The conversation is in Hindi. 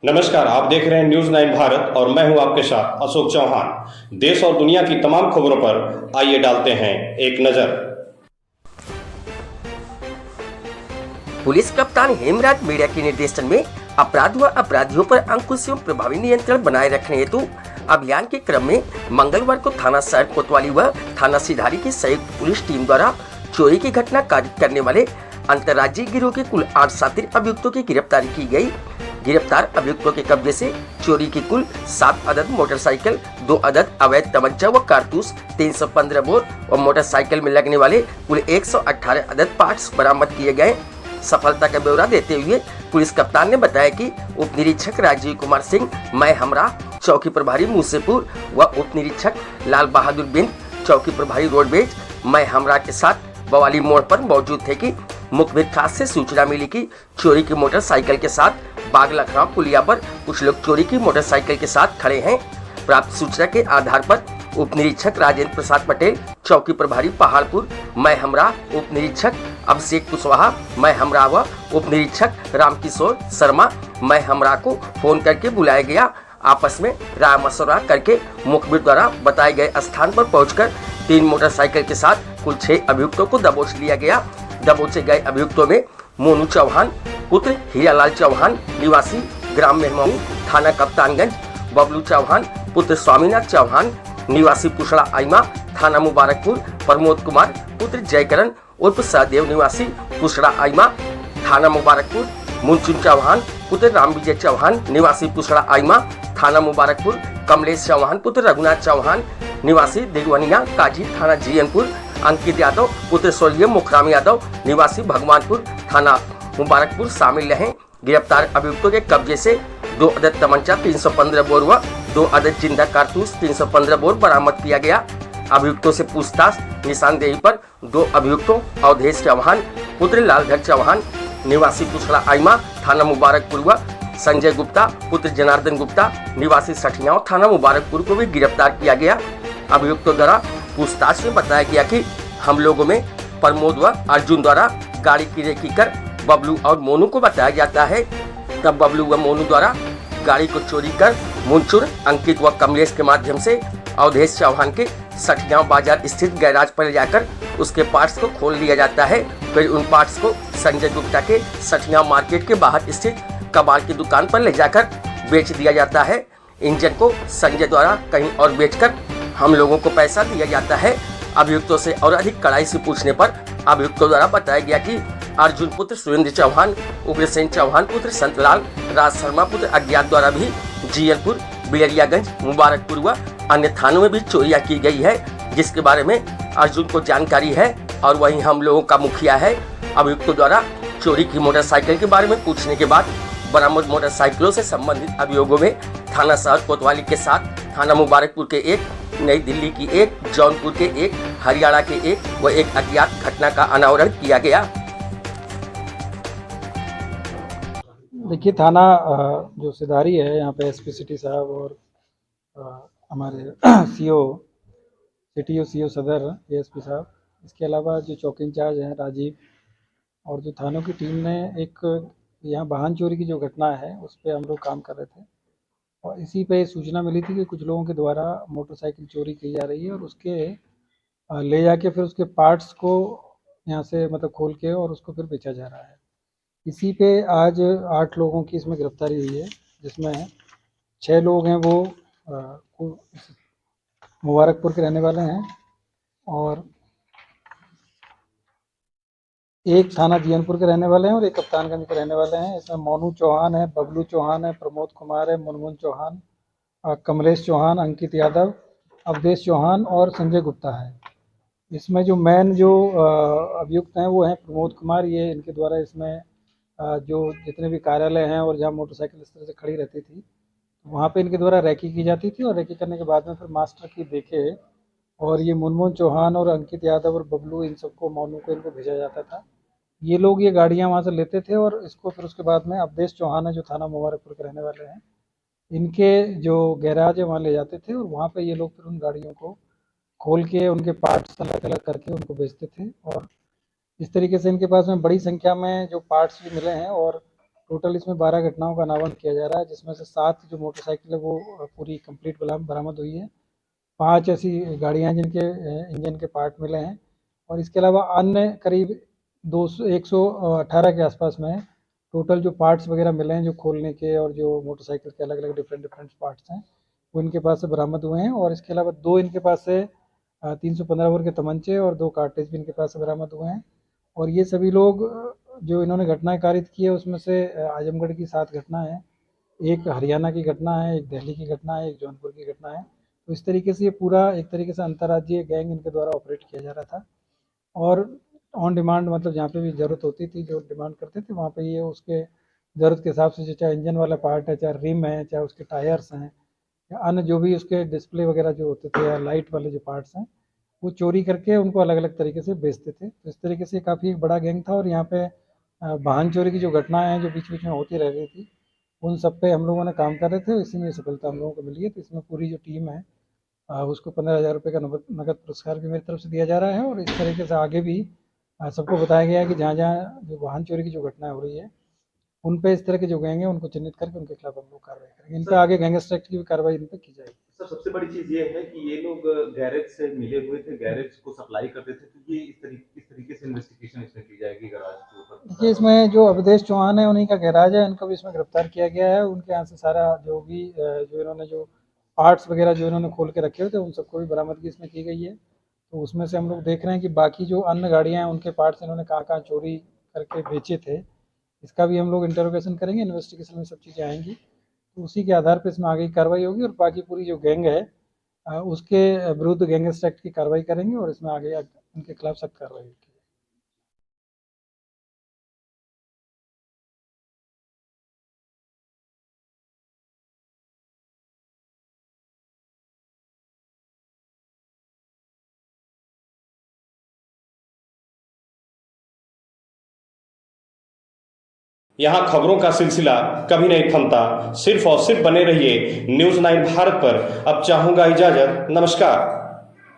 नमस्कार, आप देख रहे हैं न्यूज 9 भारत और मैं हूं आपके साथ अशोक चौहान। देश और दुनिया की तमाम खबरों पर आइए डालते हैं एक नजर। पुलिस कप्तान हेमराज मीणा के निर्देशन में अपराध व अपराधियों पर अंकुश एवं प्रभावी नियंत्रण बनाए रखने हेतु अभियान के क्रम में मंगलवार को थाना शहर कोतवाली व थाना सिधारी की संयुक्त पुलिस टीम द्वारा चोरी की घटना कारित करने वाले अंतर्राज्यीय गिरोह के कुल 8 शातिर अभियुक्तों की गिरफ्तारी की गई। गिरफ्तार अभियुक्तों के कब्जे से चोरी की कुल 7 अदद मोटरसाइकिल, 2 अदद अवैध तमंचा व कारतूस, 315 बोर और मोटरसाइकिल में लगने वाले कुल 118 अदद पार्ट्स बरामद किए गए। सफलता का ब्यौरा देते हुए पुलिस कप्तान ने बताया कि उप निरीक्षक राजीव कुमार सिंह मैं हमरा, चौकी प्रभारी मूसेपुर व उप निरीक्षक लाल बहादुर बिंद, चौकी प्रभारी रोडवेज मैं हमरा के साथ बवाली मोड़ पर मौजूद थे कि मुखबिर खास से सूचना मिली कि चोरी की मोटरसाइकिल के साथ बाग लखराव पुलिया पर कुछ लोग चोरी की मोटरसाइकिल के साथ खड़े हैं। प्राप्त सूचना के आधार पर उप निरीक्षक राजेंद्र प्रसाद पटेल, चौकी प्रभारी पहाड़पुर मैं हमरा, उप निरीक्षक अभिषेक कुशवाहा मैं हमरा व उप निरीक्षक रामकिशोर शर्मा मैं हमरा को फोन करके बुलाया गया। आपस में राय मशवरा करके मुखबिर द्वारा बताए गए स्थान पर पहुंचकर 3 मोटरसाइकिल के साथ कुल 6 अभियुक्तों को दबोच लिया गया। दबोचे गए अभियुक्तों में मोनू चौहान पुत्र हीरालाल चौहान निवासी ग्राम मेहमौनी थाना कप्तानगंज, बबलू चौहान पुत्र स्वामीनाथ चौहान निवासी पुसड़ा आइमा थाना मुबारकपुर, प्रमोद कुमार पुत्र जयकरण उर्फ सहदेव निवासी पुसड़ा आइमा थाना मुबारकपुर, मुंचुन चौहान पुत्र राम विजय चौहान निवासी पुसड़ा आइमा थाना मुबारकपुर, कमलेश चौहान पुत्र रघुनाथ चौहान निवासी दिगवनिया काजी थाना जीयनपुर, अंकित यादव पुत्र स्वर्गीय मुखराम यादव निवासी भगवानपुर थाना मुबारकपुर शामिल रहे। गिरफ्तार अभियुक्तों के कब्जे से 2 अदद तमंचा, 315 बोर व 2 अदद जिंदा कारतूस, 315 बोर बरामद किया गया। अभियुक्तों से पूछताछ निशानदेही पर 2 अभियुक्तों अवधेश चौहान पुत्र लालधर चौहान निवासी पुसड़ा आइमा थाना मुबारकपुर व संजय गुप्ता पुत्र जनार्दन गुप्ता निवासी सठियाव थाना मुबारकपुर को भी गिरफ्तार किया गया। अभियुक्तों द्वारा पूछताछ में बताया गया कि हम लोगों में प्रमोद व अर्जुन द्वारा गाड़ी की रेकी कर बबलू और मोनू को बताया जाता है। तब बबलू व मोनू द्वारा गाड़ी को चोरी कर मुंचुर, अंकित व कमलेश के माध्यम से अवधेश चौहान के सठियाव बाजार स्थित गैराज पर ले जाकर उसके पार्ट्स को खोल लिया जाता है। फिर उन पार्ट्स को संजय गुप्ता के सठियाव मार्केट के बाहर स्थित कबाड़ की दुकान पर ले जाकर बेच दिया जाता है। इंजन को संजय द्वारा कहीं और बेचकर हम लोगों को पैसा दिया जाता है। अभियुक्तों से और अधिक कड़ाई से पूछने पर अभियुक्तों द्वारा बताया गया कि अर्जुन पुत्र सुरेंद्र चौहान, उग्रसेन चौहान पुत्र संतलाल, राज शर्मा पुत्र अज्ञात द्वारा भी जीयनपुर, बिलरियागंज, मुबारकपुर व अन्य थानों में भी चोरियां की गई है, जिसके बारे में अर्जुन को जानकारी है और वही हम लोगों का मुखिया है। अभियुक्तों द्वारा चोरी की मोटरसाइकिल के बारे में पूछने के बाद बरामद मोटरसाइकिलों से संबंधित अभियोगों में थाना शहर कोतवाली के 7, थाना मुबारकपुर के 1, नई दिल्ली की 1, जौनपुर के 1, हरियाणा के 1 व 1 अज्ञात घटना का अनावरण किया गया। देखिए, थाना जो सिधारी है, यहाँ पे एसपी सिटी साहब और हमारे सीओ सदर एएसपी साहब, इसके अलावा जो चौकी इंचार्ज हैं राजीव, और जो थानों की टीम ने एक यहाँ वाहन चोरी की जो घटना है उस पर हम लोग काम कर रहे थे और इसी पे सूचना मिली थी कि कुछ लोगों के द्वारा मोटरसाइकिल चोरी की जा रही है और उसके ले जाके फिर उसके पार्ट्स को यहाँ से मतलब खोल के और उसको फिर बेचा जा रहा है। इसी पे आज 8 लोगों की इसमें गिरफ्तारी हुई है, जिसमें 6 लोग हैं वो मुबारकपुर के रहने वाले हैं और 1 थाना जीयनपुर के रहने वाले हैं और 1 कप्तानगंज के रहने वाले हैं। इसमें मोनू चौहान है, बबलू चौहान है, प्रमोद कुमार है, मुनमुन चौहान, कमलेश चौहान, अंकित यादव, अवधेश चौहान और संजय गुप्ता है। इसमें जो मेन जो अभियुक्त हैं वो हैं प्रमोद कुमार। ये इनके द्वारा इसमें जो जितने भी कार्यालय हैं और जहाँ मोटरसाइकिल इस तरह से खड़ी रहती थी वहाँ पे इनके द्वारा रैकी की जाती थी और रैकी करने के बाद में फिर मास्टर की देखे और ये मुनमुन चौहान और अंकित यादव और बबलू, इन सबको, मोनू को, इनको भेजा जाता था। ये लोग ये गाड़ियाँ वहाँ से लेते थे और इसको फिर उसके बाद में अवधेश चौहान है जो थाना मुबारकपुर के रहने वाले हैं, इनके जो गैराज है वहाँ ले जाते थे और वहाँ पे ये लोग फिर उन गाड़ियों को खोल के उनके पार्ट्स अलग अलग करके उनको बेचते थे। और इस तरीके से इनके पास में बड़ी संख्या में जो पार्ट्स भी मिले हैं और टोटल इसमें 12 घटनाओं का अनावरण किया जा रहा है, जिसमें से 7 जो मोटरसाइकिल है वो पूरी कंप्लीट बरामद हुई है। 5 ऐसी गाड़ियाँ हैं जिनके इंजन के पार्ट मिले हैं और इसके अलावा अन्य करीब 118 के आसपास में टोटल जो पार्ट्स वगैरह मिले हैं, जो खोलने के और जो मोटरसाइकिल के अलग अलग डिफरेंट पार्ट्स हैं, वो इनके पास से बरामद हुए हैं। और इसके अलावा 2 इनके पास से 315 बोर के तमंचे और 2 कार्टेज भी इनके पास से बरामद हुए हैं। और ये सभी लोग जो इन्होंने घटनाएं कारित की है, उसमें से आजमगढ़ की 7 घटना है, एक हरियाणा की घटना है, एक दिल्ली की घटना है, एक जौनपुर की घटना है। तो इस तरीके से ये पूरा एक तरीके से अंतर्राज्यीय गैंग इनके द्वारा ऑपरेट किया जा रहा था। और ऑन डिमांड, मतलब जहाँ पे भी ज़रूरत होती थी, जो डिमांड करते थे, वहाँ पे ये उसके ज़रूरत के हिसाब से, चाहे इंजन वाला पार्ट है, चाहे रिम है, चाहे उसके टायर्स हैं, या अन्य जो भी उसके डिस्प्ले वगैरह जो होते थे, या लाइट वाले जो पार्ट्स हैं, वो चोरी करके उनको अलग अलग तरीके से बेचते थे। तो इस तरीके से काफ़ी एक बड़ा गैंग था। और यहाँ पे वाहन चोरी की जो घटनाएं हैं, जो बीच बीच में होती रह गई थी, उन सब पे हम लोगों ने काम कर रहे थे। इसी में सफलता हम लोगों को मिली है। तो इसमें पूरी जो टीम है, उसको 15,000 रुपये का नगद पुरस्कार भी मेरी तरफ से दिया जा रहा है। और इस तरीके से आगे भी सबको बताया गया है कि जहाँ जहाँ जो वाहन चोरी की जो घटनाएं हो रही है, उन पे इस तरह के जो गैंग है उनको चिन्हित करके उनके खिलाफ हम लोग कार्रवाई करेंगे। इन पे आगे गैंगस्टर एक्ट की भी कार्रवाई इन पे की जाएगी। सर, सबसे बड़ी चीज ये है कि ये लोग गैरेज से मिले हुए थे, गैरेज को सप्लाई करते थे, तो ये इस तरीके से इन्वेस्टिगेशन इसमें की जाएगी गैराज के ऊपर। देखिए, इसमें जो अवधेश चौहान है, उन्हीं का गैराज है, इनको भी इसमें गिरफ्तार किया गया है। उनके यहाँ से सारा जो भी जो इन्होंने जो पार्ट्स वगैरह जो इन्होंने खोल के रखे हुए थे, उन सबको भी बरामदगी इसमें की गई है। तो उसमें से हम लोग देख रहे हैं कि बाकी जो अन्य गाड़ियाँ हैं, उनके पार्ट्स इन्होंने कहाँ कहाँ चोरी करके बेचे थे, इसका भी हम लोग इंटरोगेशन करेंगे। इन्वेस्टिगेशन में सब चीज़ें आएंगी, तो उसी के आधार पर इसमें आगे की कार्रवाई होगी। और बाकी पूरी जो गैंग है, उसके विरुद्ध गैंगस्टर एक्ट की कार्रवाई करेंगे और इसमें आगे उनके खिलाफ सख्त कार्रवाई होगी। यहाँ खबरों का सिलसिला कभी नहीं थमता। सिर्फ और सिर्फ बने रहिए न्यूज़ 9 भारत पर। अब चाहूंगा इजाजत। नमस्कार।